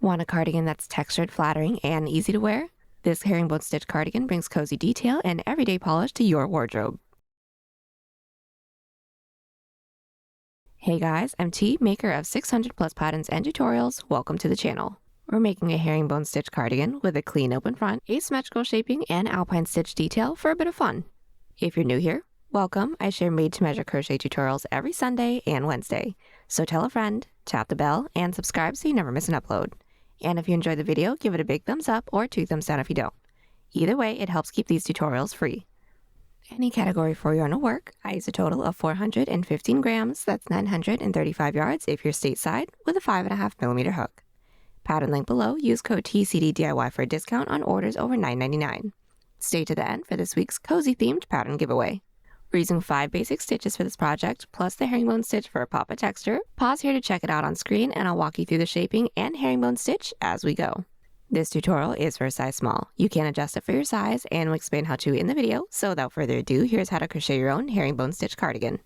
Want a cardigan that's textured, flattering, and easy to wear? This herringbone stitch cardigan brings cozy detail and everyday polish to your wardrobe. Hey guys, I'm T, maker of 600 plus patterns and tutorials. Welcome to the channel. We're making a herringbone stitch cardigan with a clean open front, asymmetrical shaping, and alpine stitch detail for a bit of fun. If you're new here, welcome. I share made-to-measure crochet tutorials every Sunday and Wednesday. So tell a friend, tap the bell, and subscribe so you never miss an upload. And if you enjoyed the video, give it a big thumbs up or 2 thumbs down if you don't. Either way, it helps keep these tutorials free. Any category for yarn will work. I use a total of 415 grams, that's 935 yards if you're stateside, with a 5.5mm hook. Pattern link below, use code TCDDIY for a discount on orders over $9.99. Stay to the end for this week's cozy themed pattern giveaway. We're using 5 basic stitches for this project, plus the herringbone stitch for a pop of texture. Pause here to check it out on screen, and I'll walk you through the shaping and herringbone stitch as we go. This tutorial is for a size small. You can adjust it for your size, and we'll explain how to in the video. So without further ado, here's how to crochet your own herringbone stitch cardigan.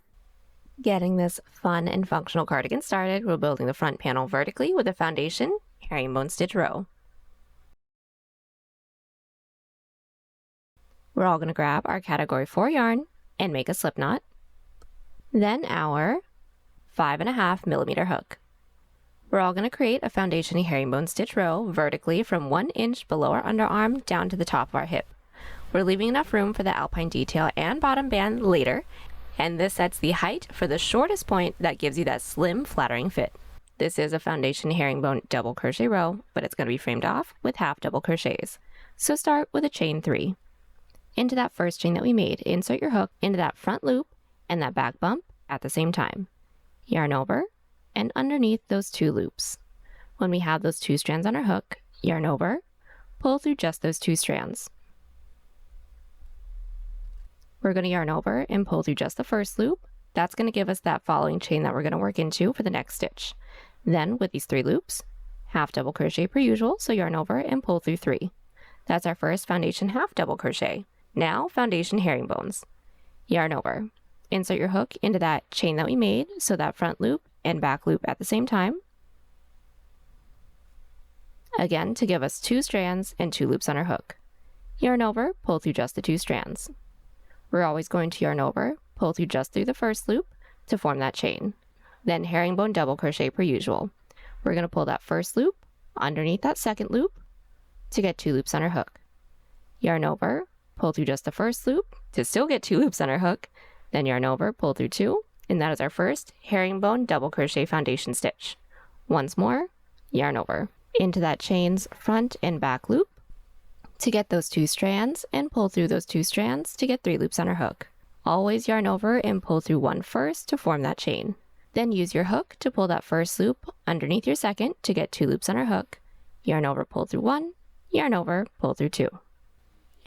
Getting this fun and functional cardigan started, we're building the front panel vertically with a foundation herringbone stitch row. We're all going to grab our category 4 yarn and make a slip knot, then our 5.5mm hook. We're all going to create a foundation herringbone stitch row vertically from 1 inch below our underarm down to the top of our hip. We're leaving enough room for the alpine detail and bottom band later, and this sets the height for the shortest point that gives you that slim, flattering fit. This is a foundation herringbone double crochet row, but it's going to be framed off with half double crochets. So start with a chain 3. Into that first chain that we made, insert your hook into that front loop and that back bump at the same time. Yarn over and underneath those 2 loops. When we have those 2 strands on our hook, yarn over, pull through just those 2 strands. We're going to yarn over and pull through just the first loop. That's going to give us that following chain that we're going to work into for the next stitch. Then with these 3 loops, half double crochet per usual, so yarn over and pull through 3. That's our first foundation half double crochet. Now, foundation herringbones. Yarn over. Insert your hook into that chain that we made, so that front loop and back loop at the same time. Again, to give us 2 strands and 2 loops on our hook. Yarn over, pull through just the 2 strands. We're always going to yarn over, pull through just through the first loop to form that chain. Then herringbone double crochet per usual. We're going to pull that first loop underneath that second loop to get 2 loops on our hook. Yarn over, pull through just the first loop to still get 2 loops on our hook, then yarn over, pull through 2, and that is our first herringbone double crochet foundation stitch. Once more, yarn over into that chain's front and back loop to get those 2 strands, and pull through those 2 strands to get 3 loops on our hook. Always yarn over and pull through 1 first to form that chain. Then use your hook to pull that first loop underneath your second to get 2 loops on our hook. Yarn over, pull through 1, yarn over, pull through 2.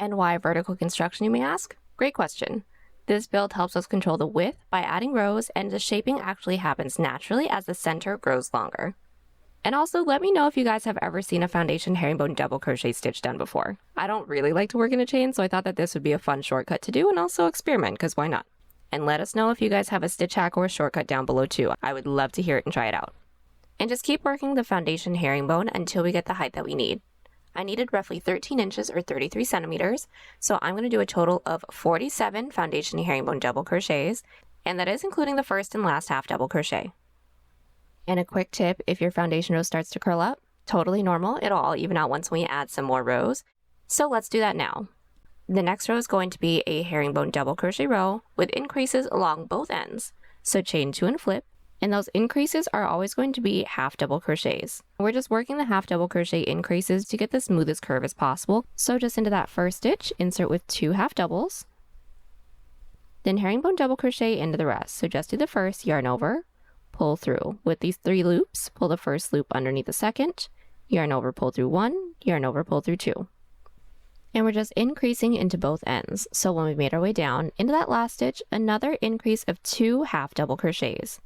And why vertical construction, you may ask? Great question. This build helps us control the width by adding rows, and the shaping actually happens naturally as the center grows longer. And also, let me know if you guys have ever seen a foundation herringbone double crochet stitch done before. I don't really like to work in a chain, so I thought that this would be a fun shortcut to do and also experiment, because why not? And let us know if you guys have a stitch hack or a shortcut down below too. I would love to hear it and try it out. And just keep working the foundation herringbone until we get the height that we need. I needed roughly 13 inches or 33 centimeters, so I'm going to do a total of 47 foundation herringbone double crochets, and that is including the first and last half double crochet. And a quick tip, if your foundation row starts to curl up, totally normal, it'll all even out once we add some more rows. So let's do that now. The next row is going to be a herringbone double crochet row with increases along both ends. So chain 2 and flip. And those increases are always going to be half double crochets. We're just working the half double crochet increases to get the smoothest curve as possible. So just into that first stitch, insert with 2 half doubles. Then herringbone double crochet into the rest. So just do the first, yarn over, pull through. With these 3 loops, pull the first loop underneath the second, yarn over, pull through 1, yarn over, pull through 2. And we're just increasing into both ends. So when we made our way down into that last stitch, another increase of 2 half double crochets.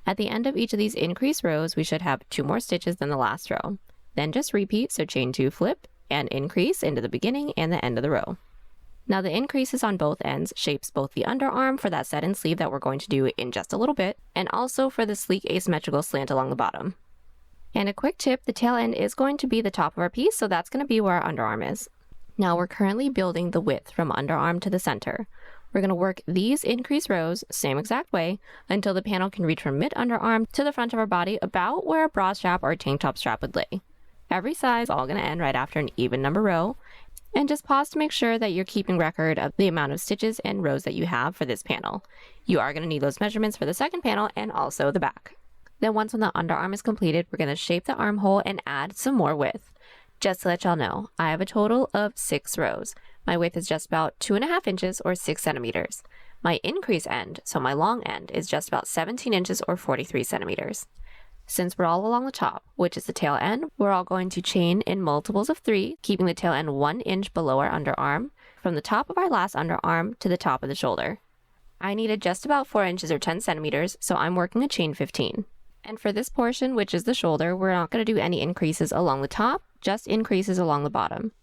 At the end of each of these increased rows, we should have 2 more stitches than the last row. Then just repeat, so chain 2, flip, and increase into the beginning and the end of the row. Now the increases on both ends shapes both the underarm for that set and sleeve that we're going to do in just a little bit, and also for the sleek asymmetrical slant along the bottom. And a quick tip, the tail end is going to be the top of our piece, so that's going to be where our underarm is. Now we're currently building the width from underarm to the center. We're going to work these increased rows, same exact way, until the panel can reach from mid-underarm to the front of our body about where a bra strap or a tank top strap would lay. Every size is all going to end right after an even number row. And just pause to make sure that you're keeping record of the amount of stitches and rows that you have for this panel. You are going to need those measurements for the second panel and also the back. Then once when the underarm is completed, we're going to shape the armhole and add some more width. Just to let y'all know, I have a total of 6 rows. My width is just about 2.5 inches or 6 centimeters. My increase end, so my long end, is just about 17 inches or 43 centimeters. Since we're all along the top, which is the tail end, we're all going to chain in multiples of 3, keeping the tail end 1 inch below our underarm, from the top of our last underarm to the top of the shoulder. I needed just about 4 inches or 10 centimeters, so I'm working a chain 15. And for this portion, which is the shoulder, we're not going to do any increases along the top, just increases along the bottom.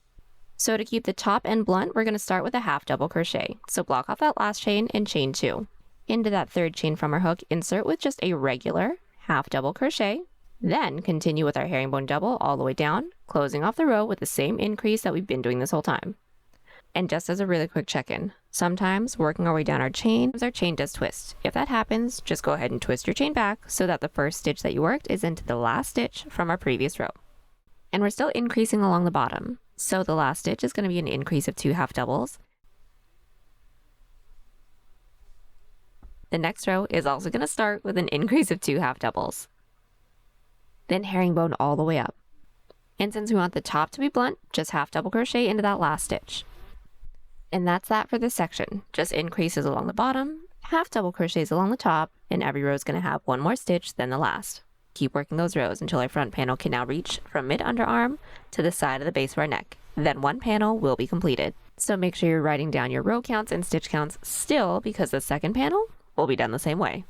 So to keep the top end blunt, we're going to start with a half double crochet. So block off that last chain and chain 2. Into that third chain from our hook, insert with just a regular half double crochet, then continue with our herringbone double all the way down, closing off the row with the same increase that we've been doing this whole time. And just as a really quick check-in, sometimes working our way down our chain does twist. If that happens, just go ahead and twist your chain back so that the first stitch that you worked is into the last stitch from our previous row. And we're still increasing along the bottom, so the last stitch is going to be an increase of 2 half doubles. The next row is also going to start with an increase of 2 half doubles. Then herringbone all the way up. And since we want the top to be blunt, just half double crochet into that last stitch. And that's that for this section. Just increases along the bottom, half double crochets along the top, and every row is going to have 1 more stitch than the last. Keep working those rows until our front panel can now reach from mid-underarm to the side of the base of our neck. Then 1 panel will be completed. So make sure you're writing down your row counts and stitch counts still, because the second panel will be done the same way.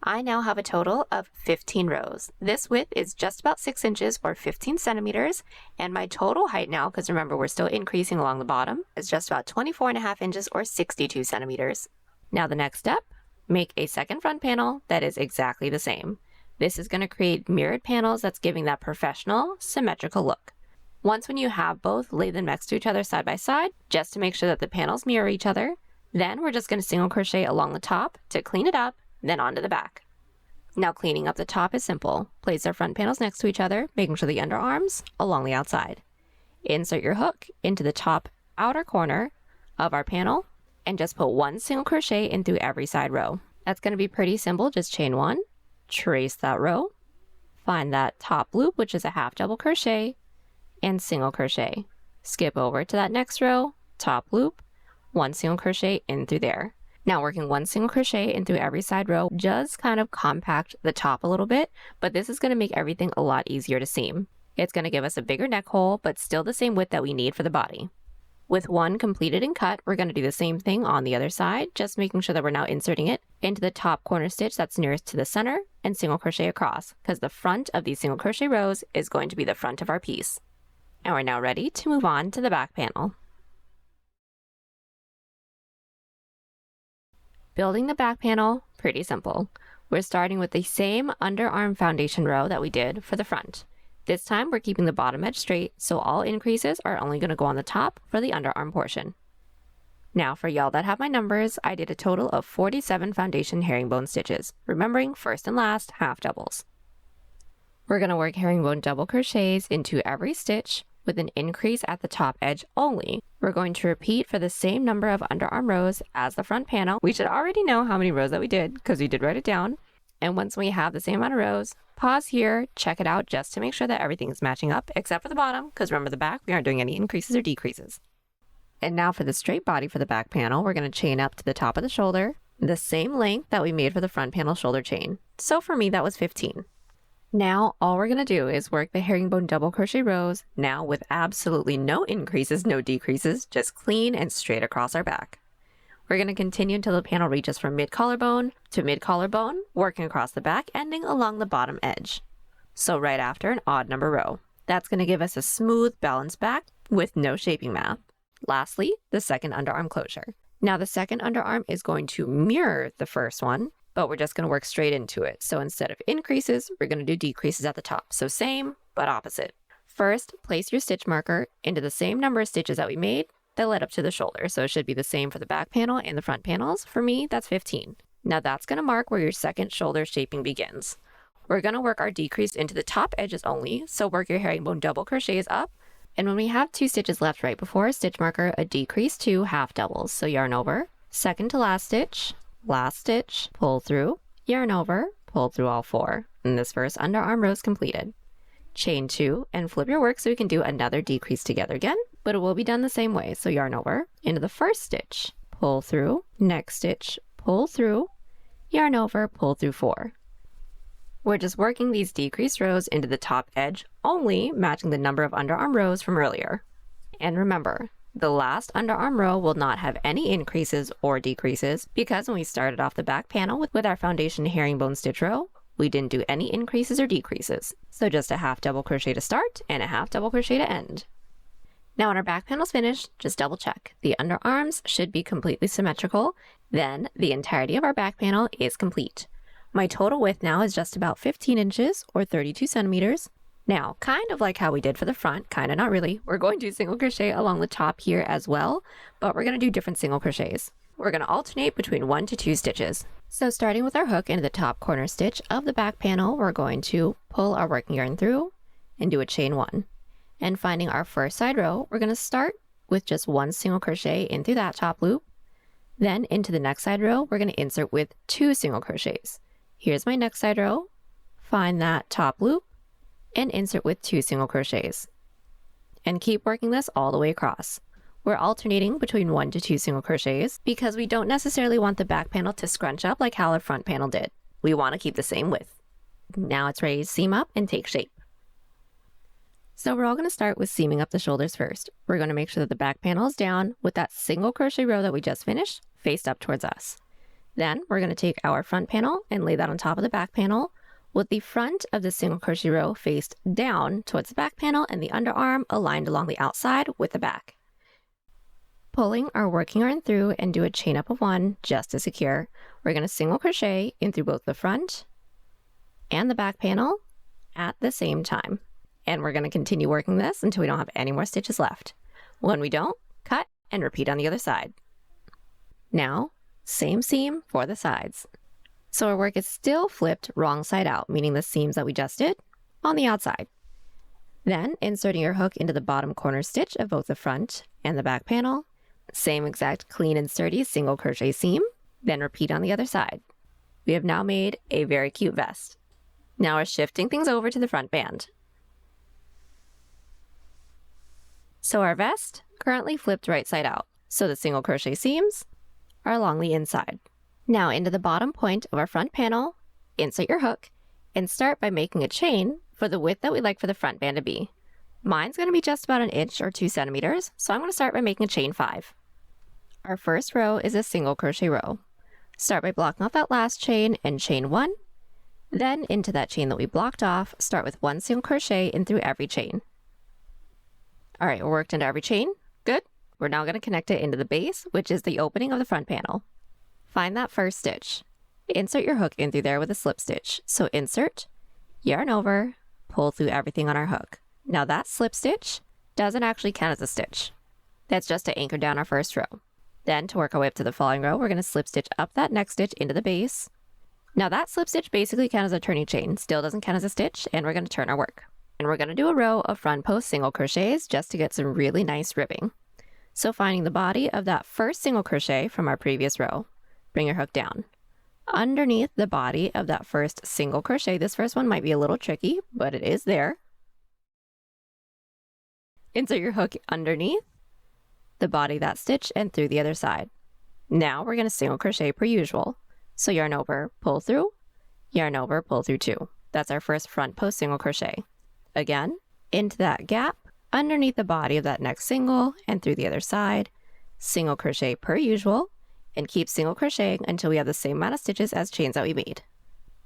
I now have a total of 15 rows. This width is just about 6 inches or 15 centimeters, and my total height now, because remember we're still increasing along the bottom, is just about 24.5 inches or 62 centimeters. Now the next step, make a second front panel that is exactly the same. This is going to create mirrored panels that's giving that professional, symmetrical look. Once when you have both, lay them next to each other side by side, just to make sure that the panels mirror each other. Then we're just going to single crochet along the top to clean it up, then onto the back. Now cleaning up the top is simple. Place our front panels next to each other, making sure the underarms along the outside. Insert your hook into the top outer corner of our panel and just put 1 single crochet in through every side row. That's going to be pretty simple. Just chain 1, trace that row, find that top loop, which is a half double crochet, and single crochet. Skip over to that next row, top loop, 1 single crochet in through there. Now working 1 single crochet in through every side row, just kind of compact the top a little bit, but this is going to make everything a lot easier to seam. It's going to give us a bigger neck hole, but still the same width that we need for the body. With 1 completed and cut, we're going to do the same thing on the other side, just making sure that we're now inserting it into the top corner stitch that's nearest to the center and single crochet across, because the front of these single crochet rows is going to be the front of our piece. And we're now ready to move on to the back panel. Building the back panel, pretty simple. We're starting with the same underarm foundation row that we did for the front. This time we're keeping the bottom edge straight, so all increases are only going to go on the top for the underarm portion. Now for y'all that have my numbers, I did a total of 47 foundation herringbone stitches, remembering first and last half doubles. We're going to work herringbone double crochets into every stitch with an increase at the top edge only. We're going to repeat for the same number of underarm rows as the front panel. We should already know how many rows that we did because we did write it down. And once we have the same amount of rows, pause here, check it out just to make sure that everything is matching up except for the bottom, because remember the back, we aren't doing any increases or decreases. And now for the straight body for the back panel, we're going to chain up to the top of the shoulder, the same length that we made for the front panel shoulder chain. So for me, that was 15. Now, all we're going to do is work the herringbone double crochet rows, now with absolutely no increases, no decreases, just clean and straight across our back. We're going to continue until the panel reaches from mid-collarbone to mid-collarbone, working across the back, ending along the bottom edge. So right after an odd number row. That's going to give us a smooth, balanced back with no shaping math. Lastly, the second underarm closure. Now the second underarm is going to mirror the first one, but we're just going to work straight into it. So instead of increases, we're going to do decreases at the top. So same, but opposite. First, place your stitch marker into the same number of stitches that we made that led up to the shoulder. So it should be the same for the back panel and the front panels. For me, that's 15. Now that's going to mark where your second shoulder shaping begins. We're going to work our decrease into the top edges only. So work your herringbone double crochets up. And when we have 2 stitches left right before our stitch marker, a decrease 2 half doubles. So yarn over, second to last stitch, pull through, yarn over, pull through all 4. And this first underarm row is completed. Chain 2 and flip your work so we can do another decrease together again, but it will be done the same way. So yarn over into the first stitch, pull through, next stitch, pull through, yarn over, pull through 4. We're just working these decreased rows into the top edge, only matching the number of underarm rows from earlier. And remember, the last underarm row will not have any increases or decreases because when we started off the back panel with our foundation herringbone stitch row, we didn't do any increases or decreases. So just a half double crochet to start and a half double crochet to end. Now when our back panel's finished, just double check. The underarms should be completely symmetrical. Then the entirety of our back panel is complete. My total width now is just about 15 inches or 32 centimeters. Now, kind of like how we did for the front, kind of not really, we're going to single crochet along the top here as well, but we're going to do different single crochets. We're going to alternate between 1 to 2 stitches. So starting with our hook into the top corner stitch of the back panel, we're going to pull our working yarn through and do a chain 1. And finding our first side row, we're going to start with just 1 single crochet in through that top loop. Then into the next side row, we're going to insert with 2 single crochets. Here's my next side row, find that top loop, and insert with 2 single crochets. And keep working this all the way across. We're alternating between 1 to 2 single crochets because we don't necessarily want the back panel to scrunch up like how the front panel did. We want to keep the same width. Now it's ready to seam up and take shape. So we're all going to start with seaming up the shoulders first. We're going to make sure that the back panel is down with that single crochet row that we just finished faced up towards us. Then we're going to take our front panel and lay that on top of the back panel with the front of the single crochet row faced down towards the back panel and the underarm aligned along the outside with the back. Pulling our working yarn through and do a chain up of 1 just to secure. We're going to single crochet in through both the front and the back panel at the same time. And we're going to continue working this until we don't have any more stitches left. When we don't, cut and repeat on the other side. Now, same seam for the sides. So our work is still flipped wrong side out, meaning the seams that we just did on the outside. Then inserting your hook into the bottom corner stitch of both the front and the back panel. Same exact clean and sturdy single crochet seam, then repeat on the other side. We have now made a very cute vest. Now we're shifting things over to the front band. So our vest currently flipped right side out, so the single crochet seams are along the inside. Now into the bottom point of our front panel, insert your hook, and start by making a chain for the width that we like for the front band to be. Mine's going to be just about 1 inch or 2 centimeters, so I'm going to start by making a chain 5. Our first row is a single crochet row. Start by blocking off that last chain and chain 1. Then into that chain that we blocked off, start with 1 single crochet in through every chain. All right, we're worked into every chain. Good. We're now going to connect it into the base, which is the opening of the front panel. Find that first stitch. Insert your hook in through there with a slip stitch. So insert, yarn over, pull through everything on our hook. Now that slip stitch doesn't actually count as a stitch. That's just to anchor down our first row. Then to work our way up to the following row, we're going to slip stitch up that next stitch into the base. Now that slip stitch basically counts as a turning chain, still doesn't count as a stitch, and we're going to turn our work. And we're going to do a row of front post single crochets just to get some really nice ribbing. So finding the body of that first single crochet from our previous row, bring your hook down. Underneath the body of that first single crochet, this first one might be a little tricky, but it is there. Insert your hook underneath the body of that stitch and through the other side. Now we're going to single crochet per usual. So yarn over, pull through, yarn over, pull through 2. That's our first front post single crochet. Again, into that gap, underneath the body of that next single and through the other side, single crochet per usual, and keep single crocheting until we have the same amount of stitches as chains that we made.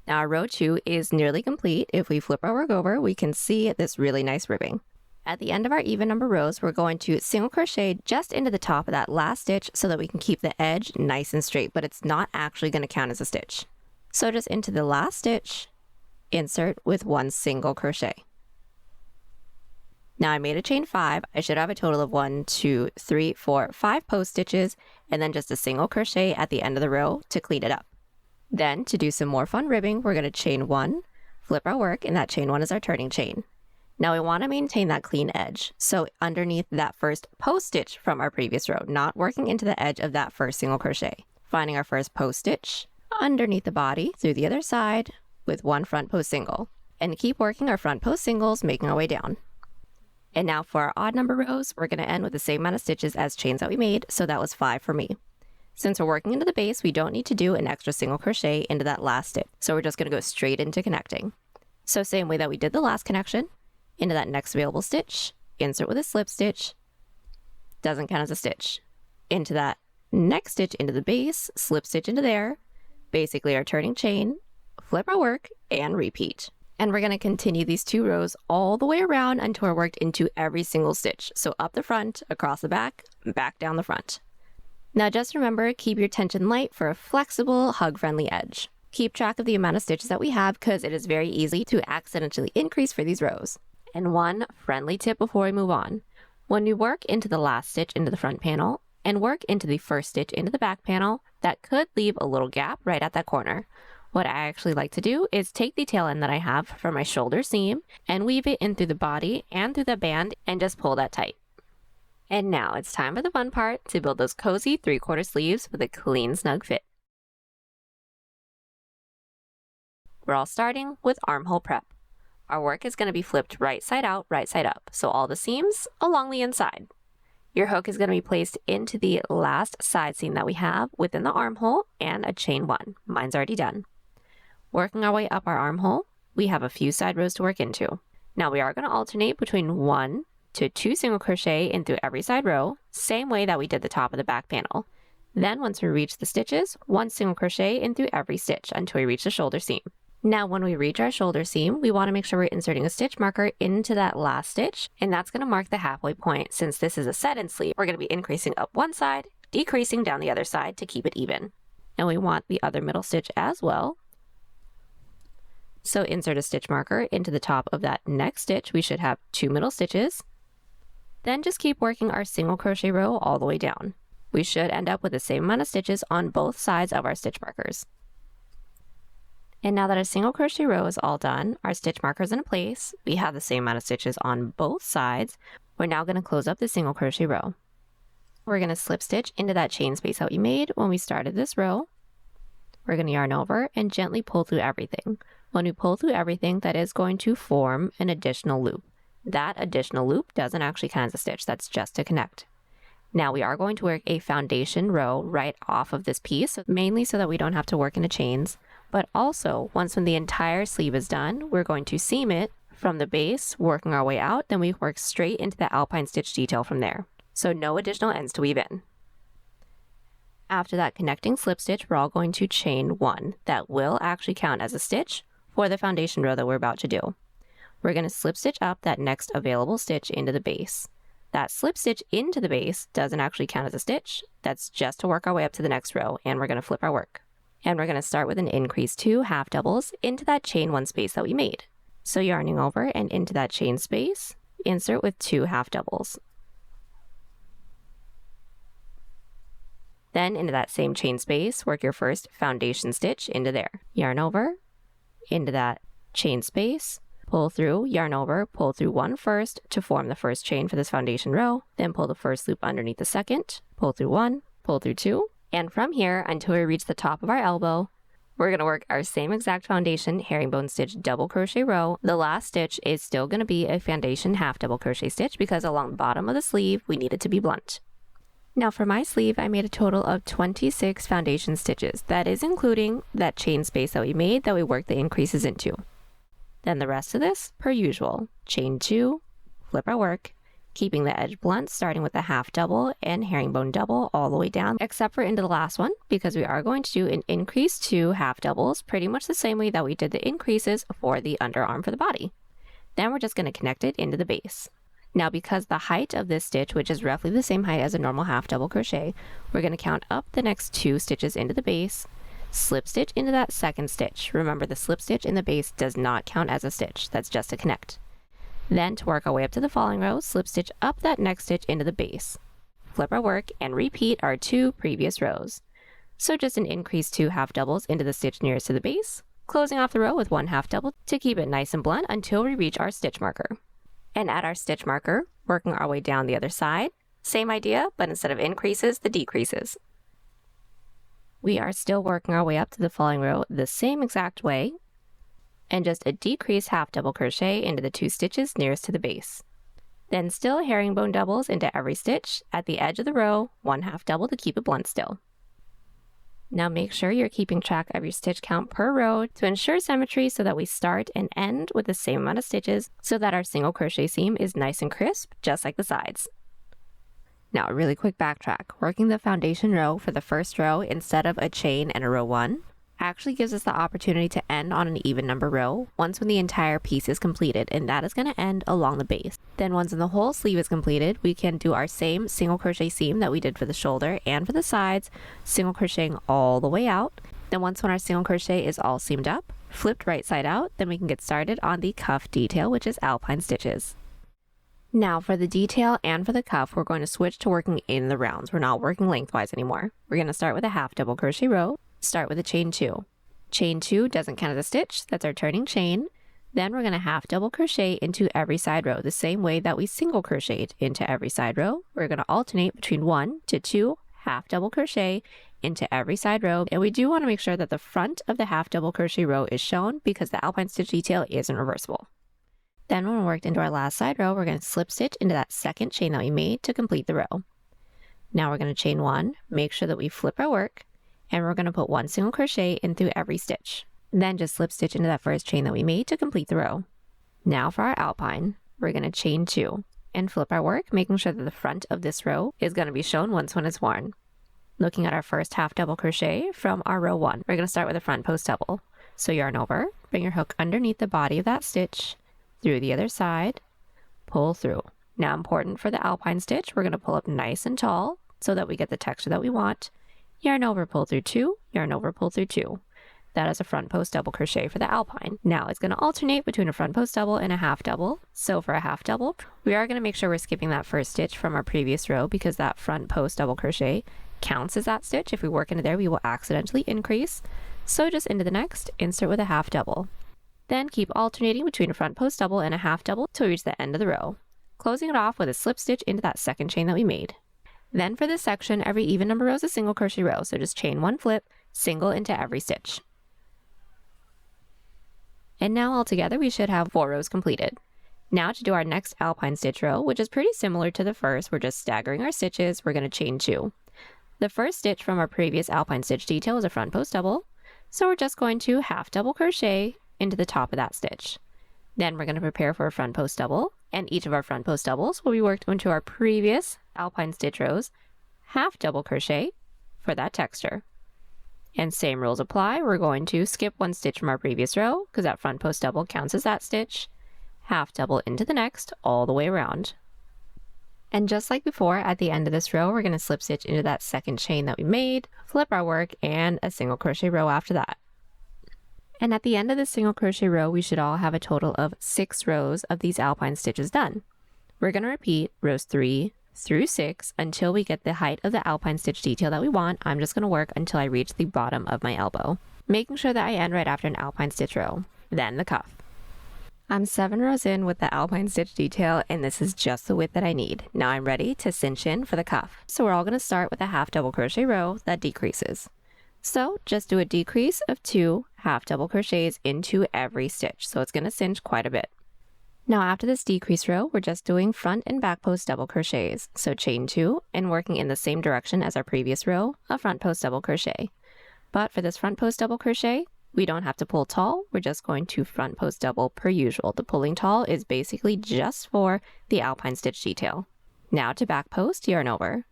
Now our row 2 is nearly complete. If we flip our work over, we can see this really nice ribbing. At the end of our even number rows, we're going to single crochet just into the top of that last stitch so that we can keep the edge nice and straight, but it's not actually going to count as a stitch. So just into the last stitch, insert with 1 single crochet. Now I made a chain 5. I should have a total of 1, 2, 3, 4, 5 post stitches, and then just a single crochet at the end of the row to clean it up. Then to do some more fun ribbing, we're going to chain 1, flip our work, and that chain 1 is our turning chain. Now we want to maintain that clean edge, so underneath that first post stitch from our previous row, not working into the edge of that first single crochet. Finding our first post stitch underneath the body through the other side with 1 front post single, and keep working our front post singles, making our way down. And now for our odd number rows, we're going to end with the same amount of stitches as chains that we made, so that was 5 for me. Since we're working into the base, we don't need to do an extra single crochet into that last stitch, so we're just going to go straight into connecting. So same way that we did the last connection, into that next available stitch, insert with a slip stitch, doesn't count as a stitch. Into that next stitch into the base, slip stitch into there, basically our turning chain, flip our work, and repeat. And we're going to continue these 2 rows all the way around until we're worked into every single stitch. So up the front, across the back down the front. Now just remember, keep your tension light for a flexible, hug-friendly edge. Keep track of the amount of stitches that we have because it is very easy to accidentally increase for these rows. And one friendly tip before we move on. When we work into the last stitch into the front panel and work into the first stitch into the back panel, that could leave a little gap right at that corner. What I actually like to do is take the tail end that I have from my shoulder seam and weave it in through the body and through the band and just pull that tight. And now it's time for the fun part, to build those cozy 3/4 sleeves with a clean, snug fit. We're all starting with armhole prep. Our work is going to be flipped right side out, right side up, so all the seams along the inside. Your hook is going to be placed into the last side seam that we have within the armhole and a chain 1. Mine's already done. Working our way up our armhole, we have a few side rows to work into. Now we are going to alternate between 1 to 2 single crochet in through every side row, same way that we did the top of the back panel. Then once we reach the stitches, 1 single crochet in through every stitch until we reach the shoulder seam. Now when we reach our shoulder seam, we want to make sure we're inserting a stitch marker into that last stitch, and that's going to mark the halfway point. Since this is a set-in sleeve, we're going to be increasing up one side, decreasing down the other side to keep it even. And we want the other middle stitch as well. So insert a stitch marker into the top of that next stitch. We should have 2 middle stitches. Then just keep working our single crochet row all the way down. We should end up with the same amount of stitches on both sides of our stitch markers. And now that our single crochet row is all done, our stitch markers in place, we have the same amount of stitches on both sides. We're now going to close up the single crochet row. We're going to slip stitch into that chain space that we made when we started this row. We're going to yarn over and gently pull through everything. When we pull through everything, that is going to form an additional loop. That additional loop doesn't actually count as a stitch, that's just to connect. Now we are going to work a foundation row right off of this piece, mainly so that we don't have to work into chains. But also, once when the entire sleeve is done, we're going to seam it from the base, working our way out, then we work straight into the Alpine stitch detail from there. So no additional ends to weave in. After that connecting slip stitch, we're all going to chain 1. That will actually count as a stitch for the foundation row that we're about to do. We're going to slip stitch up that next available stitch into the base. That slip stitch into the base doesn't actually count as a stitch. That's just to work our way up to the next row, and we're going to flip our work. And we're going to start with an increase 2 half doubles into that chain 1 space that we made. So yarning over and into that chain space, insert with 2 half doubles. Then into that same chain space, work your first foundation stitch into there. Yarn over, into that chain space, pull through, yarn over, pull through 1 first to form the first chain for this foundation row, then pull the first loop underneath the second, pull through 1, pull through 2, and from here until we reach the top of our elbow, we're going to work our same exact foundation herringbone stitch double crochet row. The last stitch is still going to be a foundation half double crochet stitch because along the bottom of the sleeve we need it to be blunt. Now for my sleeve, I made a total of 26 foundation stitches. That is including that chain space that we made that we worked the increases into. Then the rest of this, per usual, chain 2, flip our work, keeping the edge blunt, starting with the half double and herringbone double all the way down, except for into the last one, because we are going to do an increase 2 half doubles, pretty much the same way that we did the increases for the underarm for the body. Then we're just going to connect it into the base. Now because the height of this stitch, which is roughly the same height as a normal half double crochet, we're going to count up the next 2 stitches into the base, slip stitch into that second stitch. Remember, the slip stitch in the base does not count as a stitch, that's just a connect. Then to work our way up to the following row, slip stitch up that next stitch into the base. Flip our work and repeat our 2 previous rows. So just an increase 2 half doubles into the stitch nearest to the base, closing off the row with 1 half double to keep it nice and blunt until we reach our stitch marker. And at our stitch marker, working our way down the other side, same idea, but instead of increases, the decreases. We are still working our way up to the following row the same exact way, and just a decrease half double crochet into the 2 stitches nearest to the base. Then still herringbone doubles into every stitch at the edge of the row, 1 half double to keep it blunt still. Now make sure you're keeping track of your stitch count per row to ensure symmetry so that we start and end with the same amount of stitches so that our single crochet seam is nice and crisp, just like the sides. Now a really quick backtrack, working the foundation row for the first row instead of a chain and a row 1 actually gives us the opportunity to end on an even number row once when the entire piece is completed, and that is going to end along the base. Then once the whole sleeve is completed, we can do our same single crochet seam that we did for the shoulder and for the sides, single crocheting all the way out. Then once when our single crochet is all seamed up, flipped right side out, then we can get started on the cuff detail, which is alpine stitches. Now for the detail and for the cuff, we're going to switch to working in the rounds. We're not working lengthwise anymore. We're going to start with a half double crochet row. Start with a chain 2. Chain 2 doesn't count as a stitch, that's our turning chain. Then we're going to half double crochet into every side row the same way that we single crocheted into every side row. We're going to alternate between 1 to 2 half double crochet into every side row, and we do want to make sure that the front of the half double crochet row is shown because the alpine stitch detail isn't reversible. Then when we worked into our last side row, we're going to slip stitch into that second chain that we made to complete the row. Now we're going to chain 1, make sure that we flip our work, and we're going to put 1 single crochet in through every stitch. Then just slip stitch into that first chain that we made to complete the row. Now for our alpine, we're going to chain 2 and flip our work, making sure that the front of this row is going to be shown once when it's worn. Looking at our first half double crochet from our row 1, we're going to start with a front post double. So yarn over, bring your hook underneath the body of that stitch, through the other side, pull through. Now important for the alpine stitch, we're going to pull up nice and tall so that we get the texture that we want. Yarn over, pull through 2, yarn over, pull through 2. That is a front post double crochet for the alpine. Now it's going to alternate between a front post double and a half double. So for a half double, we are going to make sure we're skipping that first stitch from our previous row because that front post double crochet counts as that stitch. If we work into there, we will accidentally increase. So just into the next, insert with a half double. Then keep alternating between a front post double and a half double till we reach the end of the row, closing it off with a slip stitch into that second chain that we made. Then for this section, every even number row is a single crochet row, so just chain 1 flip, single into every stitch. And now altogether we should have 4 rows completed. Now to do our next alpine stitch row, which is pretty similar to the first, we're just staggering our stitches, we're going to chain 2. The first stitch from our previous alpine stitch detail is a front post double, so we're just going to half double crochet into the top of that stitch. Then we're going to prepare for a front post double, and each of our front post doubles will be worked into our previous alpine stitch rows, half double crochet for that texture. And same rules apply, we're going to skip 1 stitch from our previous row because that front post double counts as that stitch, half double into the next all the way around. And just like before, at the end of this row, we're going to slip stitch into that second chain that we made, flip our work, and a single crochet row after that. And at the end of the single crochet row, we should all have a total of 6 rows of these alpine stitches done. We're going to repeat rows 3 through 6 until we get the height of the alpine stitch detail that we want. I'm just going to work until I reach the bottom of my elbow, making sure that I end right after an alpine stitch row. Then the cuff. I'm 7 rows in with the alpine stitch detail, and this is just the width that I need. Now I'm ready to cinch in for the cuff. So we're all going to start with a half double crochet row that decreases. So just do a decrease of 2 half double crochets into every stitch. So it's going to cinch quite a bit. Now after this decrease row, we're just doing front and back post double crochets. So chain 2 and working in the same direction as our previous row, a front post double crochet. But for this front post double crochet, we don't have to pull tall. We're just going to front post double per usual. The pulling tall is basically just for the alpine stitch detail. Now to back post, yarn over.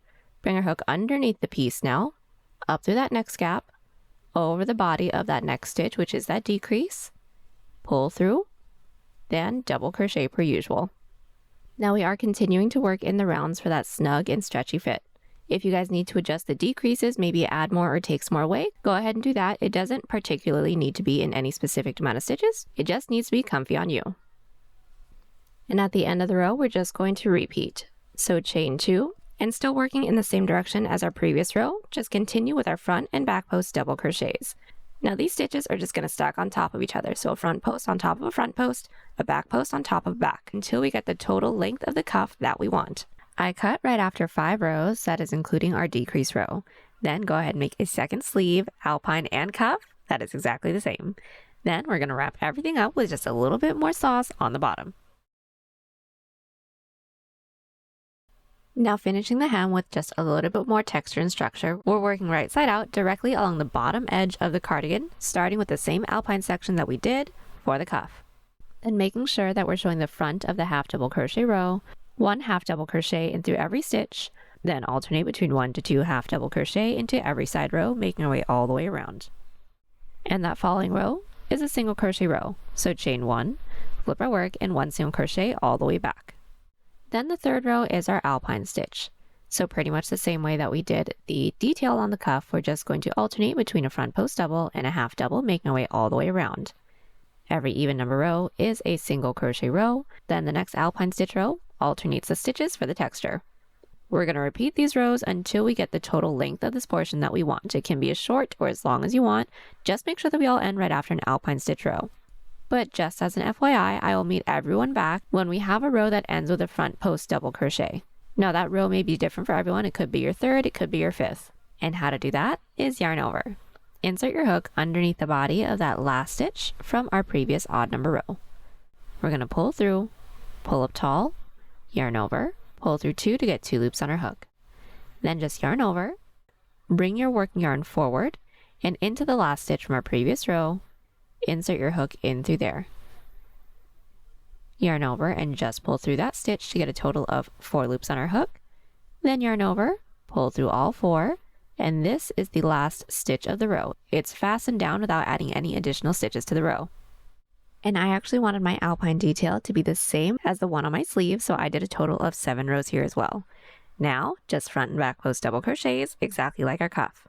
Bring our hook underneath the piece now, up through that next gap, over the body of that next stitch, which is that decrease, pull through, then double crochet per usual. Now we are continuing to work in the rounds for that snug and stretchy fit. If you guys need to adjust the decreases, maybe add more or take some more away, go ahead and do that. It doesn't particularly need to be in any specific amount of stitches. It just needs to be comfy on you. And at the end of the row, we're just going to repeat. So chain 2, and still working in the same direction as our previous row, just continue with our front and back post double crochets. Now these stitches are just going to stack on top of each other. So a front post on top of a front post, a back post on top of back, until we get the total length of the cuff that we want. I cut right after 5 rows, that is including our decrease row. Then go ahead and make a second sleeve, alpine and cuff, that is exactly the same. Then we're going to wrap everything up with just a little bit more sauce on the bottom. Now finishing the hem with just a little bit more texture and structure, we're working right side out directly along the bottom edge of the cardigan, starting with the same alpine section that we did for the cuff. Then making sure that we're showing the front of the half double crochet row, 1 half double crochet in through every stitch, then alternate between 1 to 2 half double crochet into every side row, making our way all the way around. And that following row is a single crochet row, so chain 1, flip our work, and 1 single crochet all the way back. Then the third row is our alpine stitch. So pretty much the same way that we did the detail on the cuff, we're just going to alternate between a front post double and a half double, making our way all the way around. Every even number row is a single crochet row, then the next alpine stitch row alternates the stitches for the texture. We're going to repeat these rows until we get the total length of this portion that we want. It can be as short or as long as you want. Just make sure that we all end right after an alpine stitch row. But just as an FYI, I will meet everyone back when we have a row that ends with a front post double crochet. Now that row may be different for everyone. It could be your third, it could be your fifth. And how to do that is yarn over. Insert your hook underneath the body of that last stitch from our previous odd number row. We're going to pull through, pull up tall, yarn over, pull through 2 to get 2 loops on our hook. Then just yarn over, bring your working yarn forward and into the last stitch from our previous row, insert your hook in through there. Yarn over and just pull through that stitch to get a total of 4 loops on our hook. Then yarn over, pull through all 4, and this is the last stitch of the row. It's fastened down without adding any additional stitches to the row. And I actually wanted my alpine detail to be the same as the one on my sleeve, so I did a total of 7 rows here as well. Now, just front and back post double crochets, exactly like our cuff.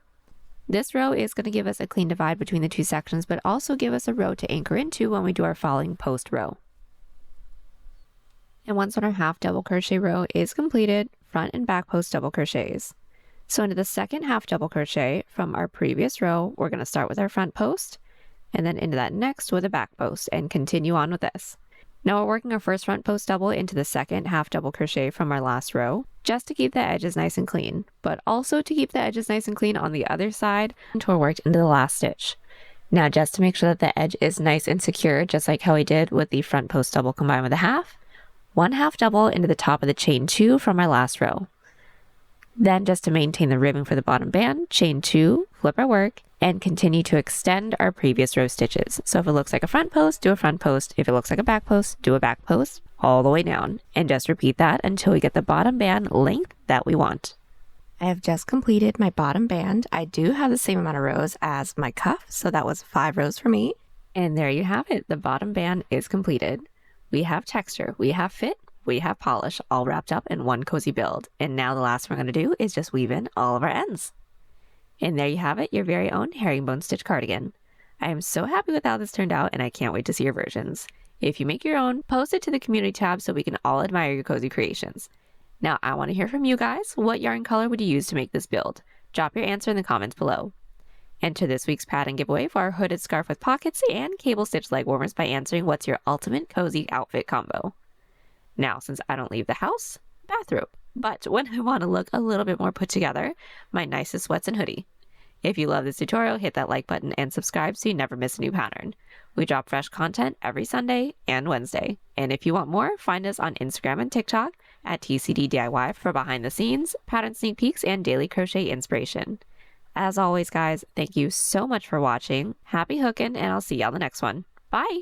This row is going to give us a clean divide between the 2 sections, but also give us a row to anchor into when we do our falling post row. And once our half double crochet row is completed, front and back post double crochets. So into the second half double crochet from our previous row, we're going to start with our front post, and then into that next with a back post, and continue on with this. Now we're working our first front post double into the second half double crochet from our last row, just to keep the edges nice and clean, but also to keep the edges nice and clean on the other side until we're worked into the last stitch. Now just to make sure that the edge is nice and secure, just like how we did with the front post double combined with a half, 1 half double into the top of the chain 2 from our last row. Then just to maintain the ribbing for the bottom band, chain 2, flip our work, and continue to extend our previous row stitches. So if it looks like a front post, do a front post. If it looks like a back post, do a back post all the way down. And just repeat that until we get the bottom band length that we want. I have just completed my bottom band. I do have the same amount of rows as my cuff, so that was 5 rows for me. And there you have it. The bottom band is completed. We have texture, we have fit, we have polish, all wrapped up in one cozy build. And now the last thing we're going to do is just weave in all of our ends. And there you have it, your very own herringbone stitch cardigan. I am so happy with how this turned out, and I can't wait to see your versions. If you make your own, post it to the community tab so we can all admire your cozy creations. Now I want to hear from you guys. What yarn color would you use to make this build? Drop your answer in the comments below. Enter this week's pattern giveaway for our hooded scarf with pockets and cable stitch leg warmers by answering what's your ultimate cozy outfit combo. Now, since I don't leave the house, bathrobe. But when I want to look a little bit more put together, my nicest sweats and hoodie. If you love this tutorial, hit that like button and subscribe so you never miss a new pattern. We drop fresh content every Sunday and Wednesday. And if you want more, find us on Instagram and TikTok at TCDDIY for behind the scenes, pattern sneak peeks, and daily crochet inspiration. As always, guys, thank you so much for watching. Happy hooking, and I'll see you on the next one. Bye!